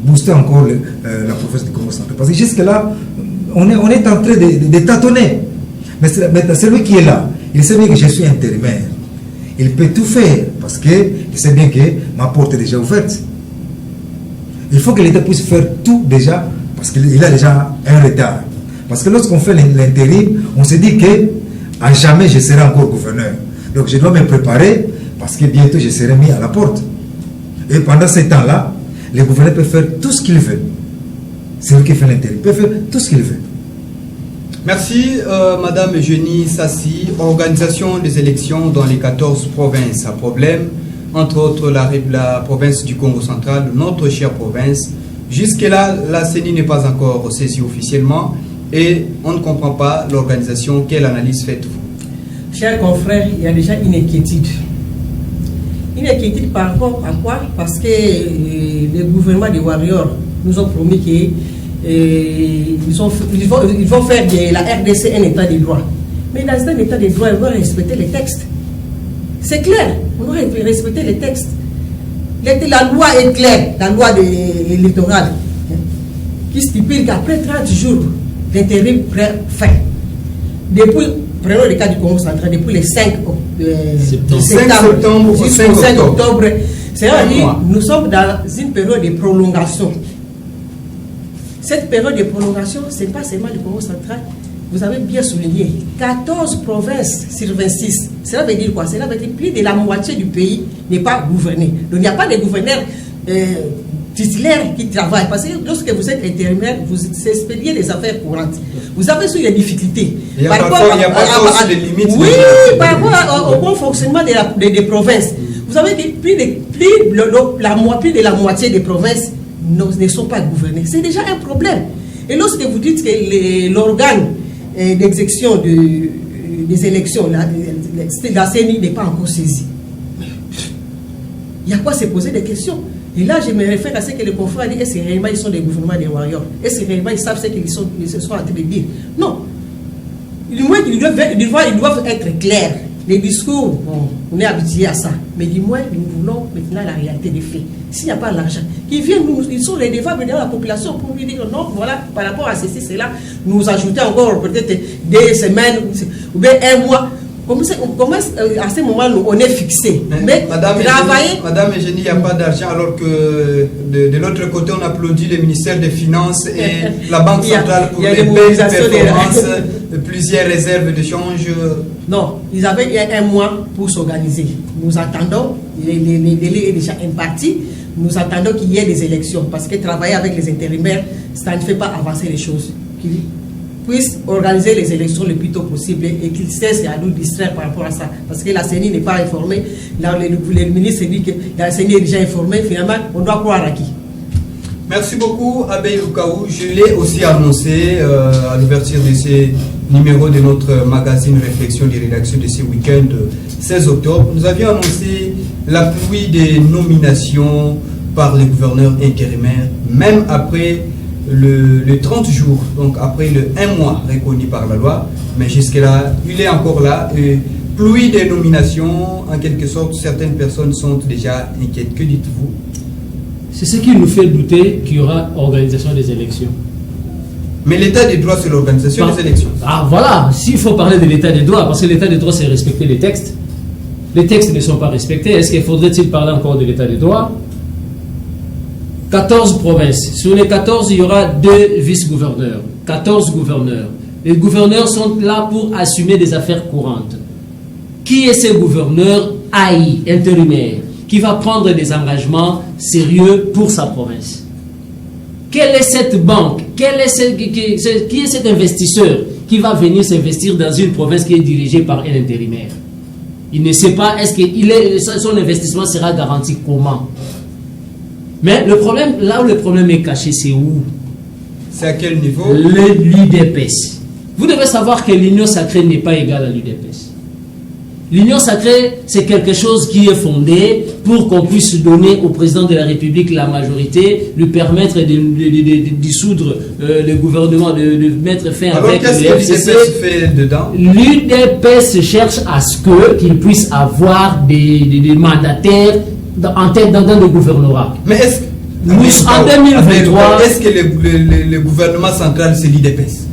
booster encore la province du Congo central. Parce que jusque-là, on est en train de tâtonner. Mais celui qui est là, il sait bien que je suis intérimaire. Il peut tout faire parce qu'il sait bien que ma porte est déjà ouverte. Il faut que l'État puisse faire tout déjà parce qu'il a déjà un retard. Parce que lorsqu'on fait l'intérim, on se dit que à jamais je serai encore gouverneur. Donc je dois me préparer parce que bientôt je serai mis à la porte. Et pendant ce temps-là, le gouverneur peut faire tout ce qu'il veut. C'est lui qui fait l'intérim. Il peut faire tout ce qu'il veut. Merci, Madame Eugénie Sassi. Organisation des élections dans les 14 provinces à problème, entre autres la province du Congo central, notre chère province. Jusque-là, la CENI n'est pas encore saisie officiellement et on ne comprend pas l'organisation. Quelle analyse faites-vous? Chers confrères, il y a déjà une inquiétude. Une inquiétude par rapport à quoi? Parce que le gouvernement des Warriors nous ont promis qu'ils vont faire de la RDC un état de droit. Mais dans un état de droit, on doit respecter les textes. C'est clair, on doit respecter les textes. La loi est claire, la loi électorale, qui stipule qu'après 30 jours, l'intérim prend fin. Depuis, prenons le cas du Congo central, depuis le 5 septembre jusqu'au 5 octobre, c'est-à-dire nous sommes dans une période de prolongation. Cette période de prolongation, ce n'est pas seulement le Congo central. Vous avez bien souligné, 14 provinces sur 26. Cela veut dire quoi? Cela veut dire que plus de la moitié du pays n'est pas gouverné. Donc il n'y a pas de gouverneurs titulaires qui travaillent. Parce que lorsque vous êtes intérimaire, vous expédiez les affaires courantes. Vous avez sur les difficultés. Il y a parfois des limites. Oui, par rapport au bon fonctionnement des provinces. Vous savez que plus de la moitié des provinces ne sont pas gouvernés. C'est déjà un problème. Et lorsque vous dites que l'organe d'exécution des élections, la CENI n'est pas encore saisie, il y a quoi se poser des questions. Et là, je me réfère à ce que le confrère a dit, est-ce que réellement ils sont des gouvernements des Warriors? Est-ce que réellement ils savent ce qu'ils sont en train de dire? Non. Ils doivent être clairs. Les discours, bon, on est habitué à ça. Mais du moins, nous voulons maintenant la réalité des faits. S'il n'y a pas l'argent, qu'ils viennent, ils sont les devables de la population pour lui dire non, voilà, par rapport à ceci, cela, nous ajouter encore peut-être des semaines ou bien un mois Comment à ce moment on est fixé. Mais Madame Eugénie, il n'y a pas d'argent, alors que de l'autre côté, on applaudit le ministère des Finances et la Banque centrale pour les belles performances, plusieurs réserves de change. Non, ils avaient un mois pour s'organiser. Nous attendons, les délais est déjà imparti, nous attendons qu'il y ait des élections, parce que travailler avec les intérimaires, ça ne fait pas avancer les choses. Qu'ils puissent organiser les élections le plus tôt possible et qu'ils cessent à nous distraire par rapport à ça. Parce que la CENI n'est pas informée. Là, le ministre dit que la CENI est déjà informée. Finalement, on doit croire à qui? Merci beaucoup, Abbé Lukaou. Je l'ai aussi annoncé à l'ouverture de ces numéros de notre magazine Réflexion des rédactions de ce week-end 16 octobre. Nous avions annoncé la pluie des nominations par les gouverneurs intérimaires, même après le 30 jours, donc après le 1 mois reconnu par la loi, mais jusque-là, il est encore là. Et pluie des nominations, en quelque sorte, certaines personnes sont déjà inquiètes. Que dites-vous? C'est ce qui nous fait douter qu'il y aura organisation des élections. Mais l'état des droits, c'est l'organisation des élections. Ah voilà, s'il faut parler de l'état des droits, parce que l'état des droits, c'est respecter les textes. Les textes ne sont pas respectés. Est-ce qu'il faudrait-il parler encore de l'état des droits? 14 provinces. Sur les 14, il y aura 2 vice-gouverneurs. 14 gouverneurs. Les gouverneurs sont là pour assumer des affaires courantes. Qui est ce gouverneur intérimaire, qui va prendre des engagements sérieux pour sa province? Quelle est cette banque? Qui est cet investisseur qui va venir s'investir dans une province qui est dirigée par un intérimaire? Il ne sait pas, son investissement sera garanti comment? Mais le problème, là où le problème est caché, c'est où? C'est à quel niveau? L'UDPS. Vous devez savoir que l'union sacrée n'est pas égale à l'UDPS. L'union sacrée, c'est quelque chose qui est fondé pour qu'on puisse donner au président de la République la majorité, lui permettre de dissoudre le gouvernement, de mettre fin avec le FCC. Alors qu'est-ce que l'UDPS fait dedans? L'UDPS cherche à ce qu'il puisse avoir des mandataires en tête dans le gouvernorat. Mais est-ce en 2023, est-ce que le gouvernement central, c'est l'UDPS?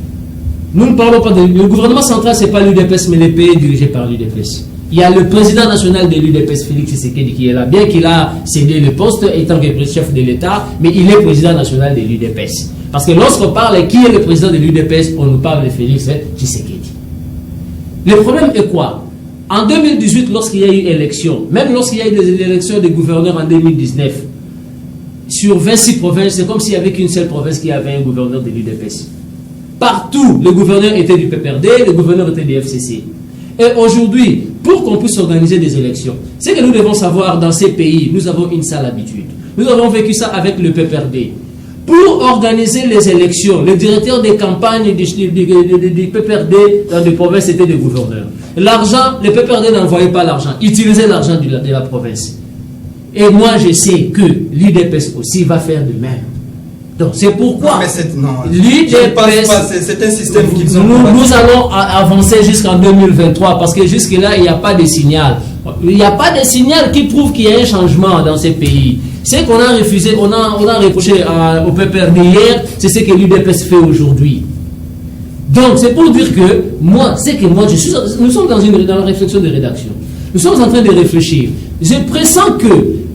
Nous ne parlons pas le gouvernement central, ce n'est pas l'UDPS, mais le pays dirigé par l'UDPS. Il y a le président national de l'UDPS, Félix Tshisekedi, qui est là, bien qu'il a cédé le poste étant que chef de l'État, mais il est président national de l'UDPS. Parce que lorsqu'on parle qui est le président de l'UDPS, on nous parle de Félix Tshisekedi. Le problème est quoi? En 2018, lorsqu'il y a eu élection, même lorsqu'il y a eu des élections de gouverneurs en 2019, sur 26 provinces, c'est comme s'il n'y avait qu'une seule province qui avait un gouverneur de l'UDPS. Partout, le gouverneur était du PPRD, le gouverneur était du FCC. Et aujourd'hui, pour qu'on puisse organiser des élections, c'est que nous devons savoir, dans ces pays, nous avons une sale habitude. Nous avons vécu ça avec le PPRD. Pour organiser les élections, le directeur des campagnes du PPRD dans des provinces était des gouverneurs. L'argent, le PPRD n'envoyait pas l'argent, utilisait l'argent de la province. Et moi, je sais que l'UDPS aussi va faire de même. Donc, c'est pourquoi l'UDPS, c'est un système qu'ils ont. Nous allons avancer jusqu'en 2023 parce que jusque-là, il n'y a pas de signal. Il n'y a pas de signal qui prouve qu'il y a un changement dans ces pays. Ce qu'on a refusé, on a reproché au PPRD hier, c'est ce que l'UDPS fait aujourd'hui. Donc, c'est pour dire que moi, nous sommes dans la réflexion de rédaction. Nous sommes en train de réfléchir. Je pressens que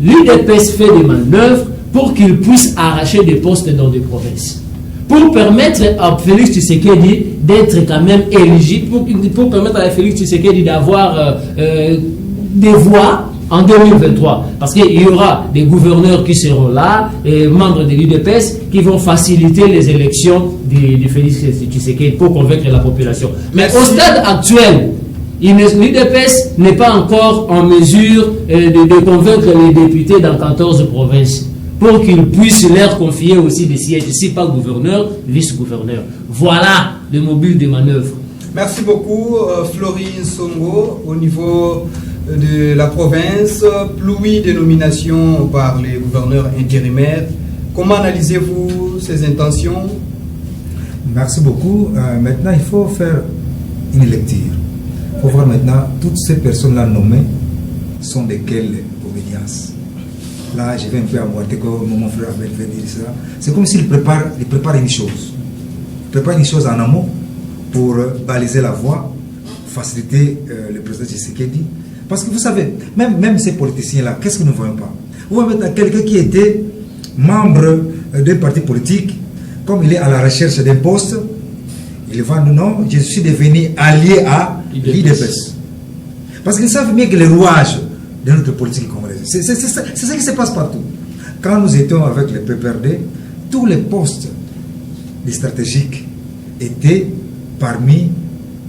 l'UDPS fait des manœuvres pour qu'il puisse arracher des postes dans des provinces. Pour permettre à Félix Tshisekedi d'être quand même éligible, pour permettre à Félix Tshisekedi d'avoir des voix en 2023. Parce qu'il y aura des gouverneurs qui seront là, et membres de l'UDPS, qui vont faciliter les élections de Félix Tshisekedi pour convaincre la population. Mais au stade actuel, l'UDPS n'est pas encore en mesure de convaincre les députés dans 14 provinces pour qu'ils puissent leur confier aussi des sièges, si pas gouverneur, vice-gouverneur. Voilà le mobile de manœuvre. Merci beaucoup, Florine Songo. Au niveau de la province, pluie de nominations par les gouverneurs intérimaires. Comment analysez-vous ces intentions? Merci beaucoup. Maintenant, il faut faire une lecture. Il faut voir maintenant, toutes ces personnes-là nommées sont de quelle obédience? Là, je vais un peu aborder comme mon frère Abel veut dire ça. C'est comme s'il prépare une chose. Il prépare une chose en amont pour baliser la voie, faciliter le président président Tshisekedi. Parce que vous savez, même ces politiciens-là, qu'est-ce que nous ne voyons pas? Vous voyez maintenant quelqu'un qui était membre d'un parti politique, comme il est à la recherche d'un poste, il va nous non, je suis devenu allié à l'IDPS. Parce qu'ils savent bien que les rouages de notre politique congolaise, c'est ce qui se passe partout. Quand nous étions avec le PPRD, tous les postes stratégiques étaient parmi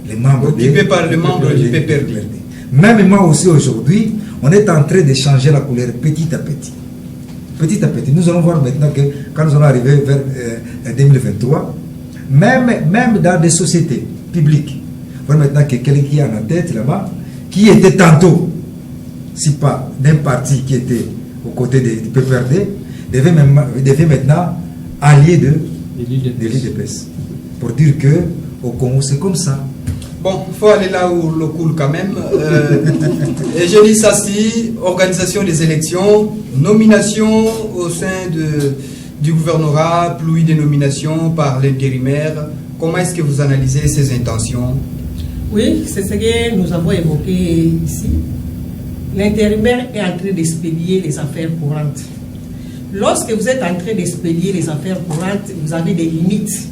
les membres occupés par les membres du PPRD. Même moi aussi aujourd'hui, on est en train de changer la couleur petit à petit. Petit à petit. Nous allons voir maintenant que quand nous allons arriver vers 2023, même dans des sociétés publiques, voilà maintenant que quelqu'un qui est en tête là-bas, qui était tantôt, si pas d'un parti qui était aux côtés du PPRD, devait maintenant allier de l'IDPS. Pour dire que au Congo, c'est comme ça. Bon, il faut aller là où l'eau coule quand même. Eugénie Sassi, organisation des élections, nomination au sein du gouvernorat, pluie de nominations par l'intérimaire. Comment est-ce que vous analysez ces intentions? Oui, c'est ce que nous avons évoqué ici. L'intérimaire est en train d'expédier les affaires courantes. Lorsque vous êtes en train d'expédier les affaires courantes, vous avez des limites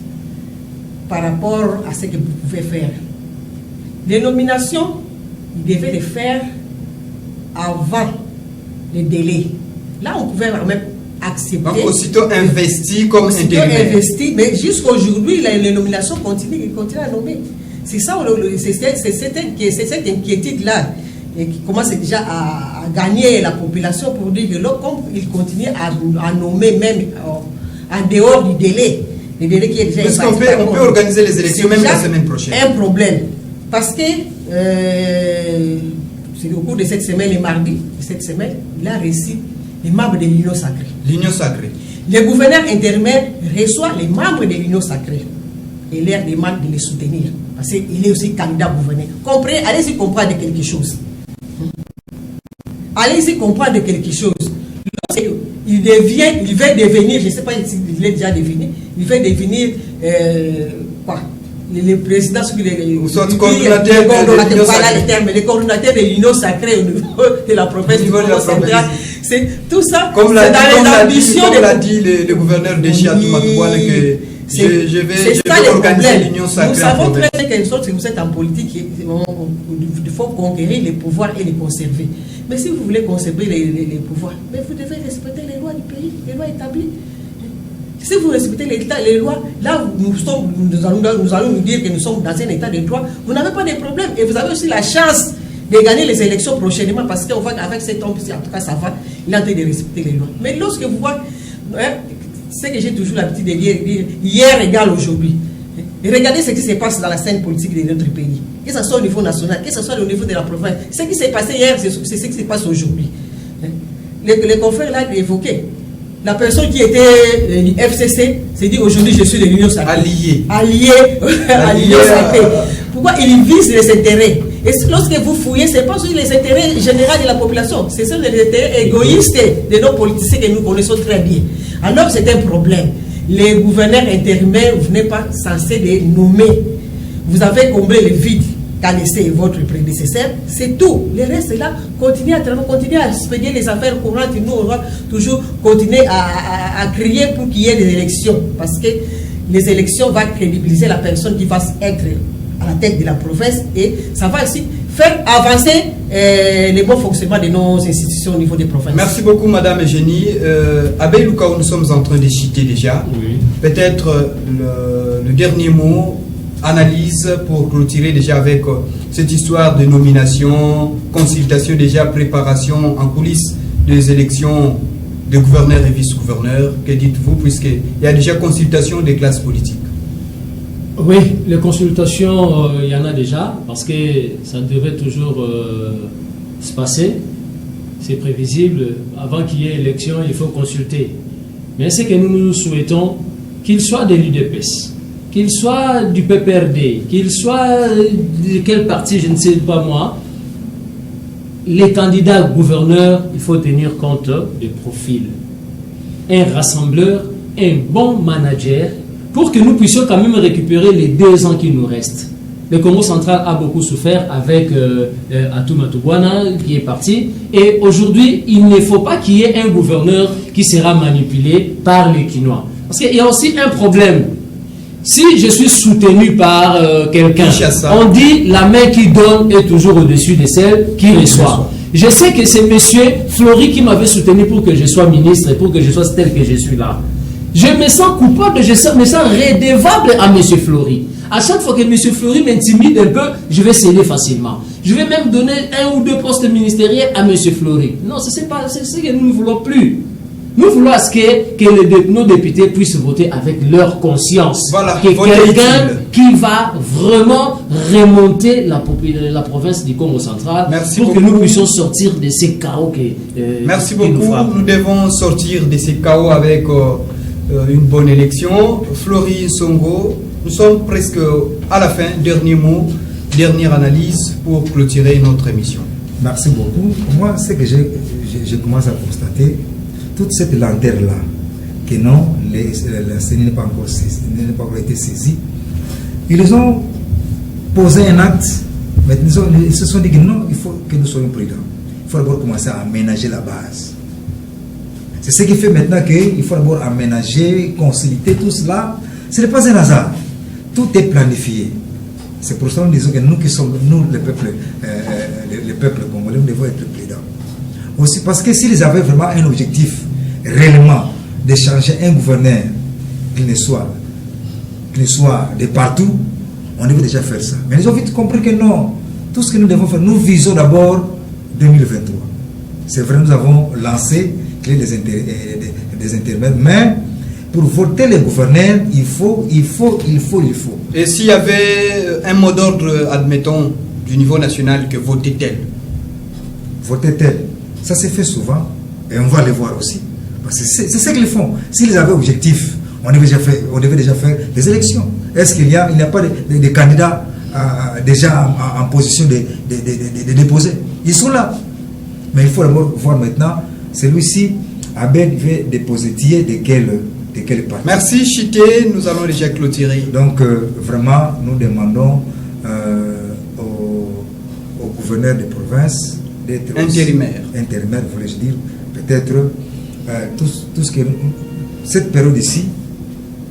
par rapport à ce que vous pouvez faire. Les nominations, vous devez les faire avant le délai. Là, on pouvait même accepter. Donc, aussitôt investi comme intérimaire. Investi, mais jusqu'à aujourd'hui, les nominations continuent à nommer. C'est ça, c'est cette inquiétude-là qui commence déjà à gagner la population pour dire que comme il continue à nommer même en dehors du délai, le délai qui est déjà... Parce qu'on peut organiser les élections même la semaine prochaine. Un problème. Parce que c'est au cours de cette semaine, les mardis de cette semaine, il a reçu les membres de l'Union sacrée. L'Union sacrée. Le gouverneur intérimaire reçoit les membres de l'Union sacrée et leur demande de les soutenir. Parce qu'il est aussi candidat gouverneur. Comprenez, allez-y comprendre quelque chose. Allez-y comprendre quelque chose. Il va devenir, je ne sais pas s'il est déjà devenu, il va devenir quoi? Le président le coordonnateur de l'Union sacrée au niveau de la province du Congo central. C'est tout ça. Comme l'a dit le gouverneur de Chiatou-Matouane, que je vais organiser l'Union sacrée. Nous savons très bien qu'une sorte que vous êtes en politique, il faut conquérir les pouvoirs et les conserver. Mais si vous voulez conserver les pouvoirs, mais vous devez respecter les lois du pays, les lois établies. Si vous respectez les lois, là nous allons nous dire que nous sommes dans un état de droit, vous n'avez pas de problème. Et vous avez aussi la chance de gagner les élections prochainement parce qu'avec cet homme, en tout cas ça va, il est en train de respecter les lois. Mais lorsque vous voyez, c'est que j'ai toujours l'habitude de dire hier égale aujourd'hui. Et regardez ce qui se passe dans la scène politique de notre pays. Que ce soit au niveau national, que ce soit au niveau de la province. Ce qui s'est passé hier, c'est ce qui se passe aujourd'hui. Les confrères là évoqué. La personne qui était du FCC s'est dit aujourd'hui je suis de l'Union sacrée. Allié. Pourquoi il vise les intérêts? Et lorsque vous fouillez, ce n'est pas sur les intérêts généraux de la population, c'est sur les intérêts égoïstes de nos politiciens que nous connaissons très bien. Alors c'est un problème. Les gouverneurs intérimaires, vous n'êtes pas censés les nommer. Vous avez comblé le vide qu'a laissé votre prédécesseur, c'est tout. Le reste là, continuez à travailler, continuez à expédier les affaires courantes. Nous, on va toujours continuer à crier pour qu'il y ait des élections. Parce que les élections vont crédibiliser la personne qui va être à la tête de la province et ça va aussi faire avancer le bon fonctionnement de nos institutions au niveau des provinces. Merci beaucoup, Madame Eugénie. Abbé Lucas, nous sommes en train de citer déjà. Oui. Peut-être le dernier mot, analyse pour clôturer déjà avec cette histoire de nomination, consultation déjà, préparation en coulisses des élections de gouverneurs et vice-gouverneurs. Que dites-vous, puisqu'il y a déjà consultation des classes politiques? Oui, les consultations, il y en a déjà, parce que ça devait toujours se passer. C'est prévisible. Avant qu'il y ait élection, il faut consulter. Mais ce que nous souhaitons, qu'il soit de l'UDPS, qu'il soit du PPRD, qu'il soit de quel parti, je ne sais pas moi, les candidats gouverneurs, il faut tenir compte des profils. Un rassembleur, un bon manager, pour que nous puissions quand même récupérer les 2 ans qui nous restent. Le Congo central a beaucoup souffert avec Atouma Toubouana qui est parti. Et aujourd'hui, il ne faut pas qu'il y ait un gouverneur qui sera manipulé par les Quinois. Parce qu'il y a aussi un problème. Si je suis soutenu par quelqu'un, on dit la main qui donne est toujours au-dessus de celle qui reçoit. Je sais que c'est monsieur Fleury qui m'avait soutenu pour que je sois ministre et pour que je sois tel que je suis là. Je me sens coupable, je me sens redevable à monsieur Fleury. À chaque fois que M. Fleury m'intimide un peu, je vais céder facilement. Je vais même donner 1 ou 2 postes ministériels à M. Fleury. Non, c'est ce que nous ne voulons plus. Nous voulons que nos députés puissent voter avec leur conscience. Voilà, que quelqu'un qui va vraiment remonter la province du Congo central. Merci pour beaucoup. que nous puissions sortir de ces chaos Merci qui nous beaucoup. frappent. Nous devons sortir de ces chaos avec une bonne élection. Fleury Songo, nous sommes presque à la fin. Dernier mot, dernière analyse pour clôturer notre émission. Merci beaucoup. Moi, ce que je commence à constater, toute cette lenteur-là, que non, la CENI n'a pas encore été saisie, ils ont posé un acte, mais ils se sont dit que non, il faut que nous soyons prudents. Il faut d'abord commencer à aménager la base. C'est ce qui fait maintenant qu'il faut d'abord aménager, consolider tout cela. Ce n'est pas un hasard. Tout est planifié. C'est pour ça que nous disons que nous qui sommes, nous, le peuple congolais, nous devons être prudents. Aussi parce que s'ils avaient vraiment un objectif, réellement, de changer un gouverneur qui ne soit de partout, on devait déjà faire ça. Mais ils ont vite compris que non. Tout ce que nous devons faire, nous visons d'abord 2023. C'est vrai, nous avons lancé des intermèdes, mais pour voter les gouverneurs, il faut. Et s'il y avait un mot d'ordre, admettons, du niveau national, que voter tel? Voter tel. Ça s'est fait souvent, et on va le voir aussi. Parce que c'est ce qu'ils font. S'ils avaient objectif, on devait déjà faire les élections. Est-ce qu'il n'y a pas de candidats déjà en position de déposer? Ils sont là. Mais il faut d'abord voir maintenant, celui-ci, Abel veut déposer de quel parti. Merci Chité, nous allons déjà clôturer. Donc vraiment, nous demandons au gouverneur de province d'être intérimaire, voulais-je dire, peut-être tout ce que cette période ici,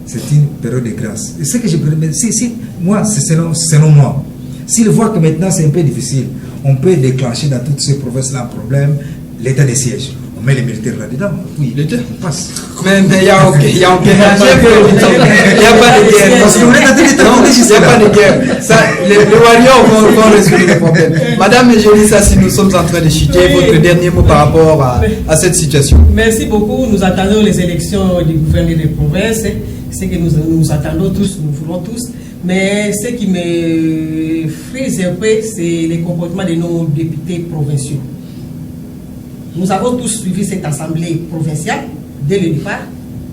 c'est une période de grâce. Et ce que je préfère, moi, c'est selon moi. S'il voit que maintenant c'est un peu difficile, on peut déclencher dans toutes ces provinces-là un problème, l'état de siège. On met les militaires là-dedans, oui, on passe. Mais il n'y a aucun danger, il n'y a pas de guerre. Parce que vous êtes en train de terminer, il n'y a pas de guerre. Ça, les warriors vont résoudre les problèmes. Madame Ejelissa, si nous sommes en train de chuter, votre dernier mot par rapport à cette situation. Merci beaucoup. Nous attendons les élections du gouverneur des provinces. C'est que nous attendons tous, nous voulons tous. Mais ce qui me frise un peu, c'est le comportement de nos députés provinciaux. Nous avons tous suivi cette assemblée provinciale dès le départ,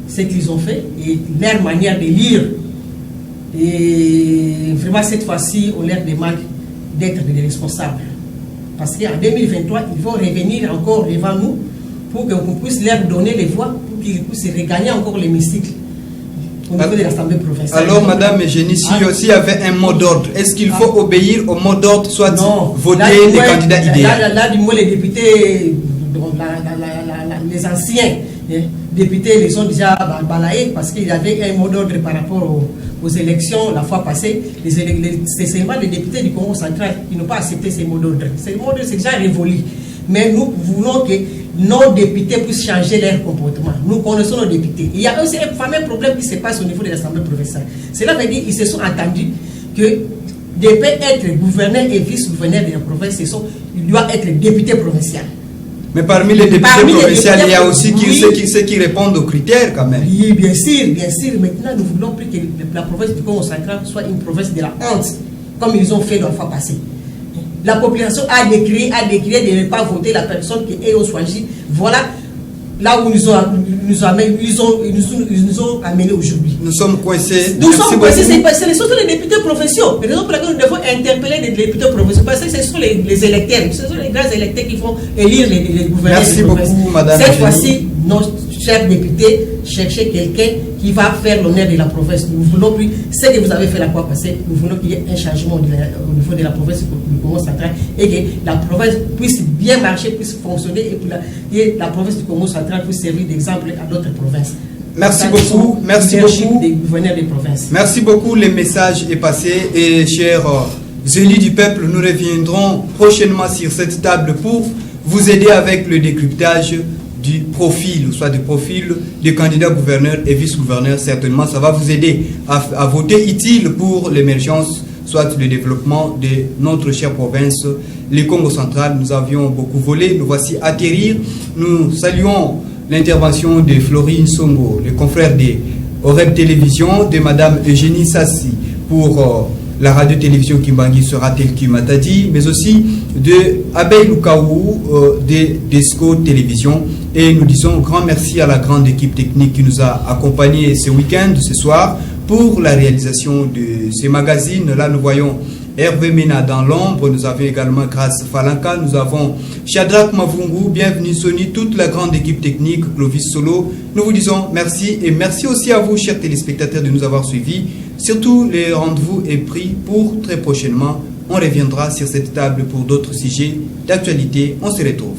ce qu'ils ont fait et leur manière de lire. Et vraiment, cette fois-ci, on leur demande d'être des responsables. Parce qu'en 2023, ils vont revenir encore devant nous pour qu'on puisse leur donner les voix, pour qu'ils puissent regagner encore l'hémicycle au niveau de l'Assemblée provinciale. Alors, Madame Eugénie, s'il y avait un mot d'ordre, est-ce qu'il faut obéir au mot d'ordre, soit voter les candidats idéaux? Là, du moins, les députés, les anciens députés les ont déjà balayés parce qu'il y avait un mot d'ordre par rapport aux élections la fois passée. C'est seulement les députés du Congo central qui n'ont pas accepté ces mots d'ordre. Ces mots d'ordre, c'est déjà révolu. Mais nous voulons que nos députés puissent changer leur comportement. Nous connaissons nos députés. Il y a aussi un fameux problème qui se passe au niveau de l'Assemblée provinciale. Cela veut dire qu'ils se sont entendus que devaient être gouverneurs et vice-gouverneurs de la province, ils doivent être députés provinciaux. Mais parmi les députés provinciaux, il y a aussi ceux qui répondent aux critères quand même. Oui, bien sûr, bien sûr. Maintenant, nous voulons plus que la province du Congo central soit une province de la honte, comme ils ont fait la fois passée. La population a décrié de ne pas voter la personne qui est au choisi. Voilà là où ils nous ont amenés aujourd'hui. Nous sommes coincés. Nous sommes coincés, ce sont les députés provinciaux. Mais raison pour laquelle nous devons interpeller les députés provinciaux, parce que ce sont les électeurs, ce sont les grands électeurs qui vont élire les gouverneurs. Merci beaucoup, Madame. Cette fois-ci, nos chers députés cherchaient quelqu'un qui va faire l'honneur de la province. Nous voulons plus, ce que vous avez fait la fois passée, nous voulons qu'il y ait un changement au niveau de la province du Congo central et que la province puisse bien marcher, puisse fonctionner et que la province du Congo central puisse servir d'exemple à d'autres provinces. Merci beaucoup, merci beaucoup. Des gouverneurs des provinces. Merci beaucoup, le message est passé et chers élus du peuple, nous reviendrons prochainement sur cette table pour vous aider avec le décryptage du profil, soit du profil des candidats gouverneurs et vice-gouverneurs. Certainement, ça va vous aider à voter utile pour l'émergence, soit le développement de notre chère province, le Congo central. Nous avions beaucoup volé, nous voici atterrir. Nous saluons l'intervention de Florine Songo, le confrère de Oreb Télévision, de Madame Eugénie Sassi pour la radio-télévision Kimbangi sera-t-elle qui m'a dit, mais aussi de Abel Lukaou de Desco Télévision. Et nous disons grand merci à la grande équipe technique qui nous a accompagnés ce week-end, ce soir, pour la réalisation de ces magazines. Là, nous voyons Hervé Mena dans l'ombre, nous avons également Grace Falanka, nous avons Shadrach Mavungu, bienvenue Sony, toute la grande équipe technique, Clovis Solo. Nous vous disons merci et merci aussi à vous, chers téléspectateurs, de nous avoir suivis. Surtout, les rendez-vous est pris pour très prochainement. On reviendra sur cette table pour d'autres sujets d'actualité. On se retrouve.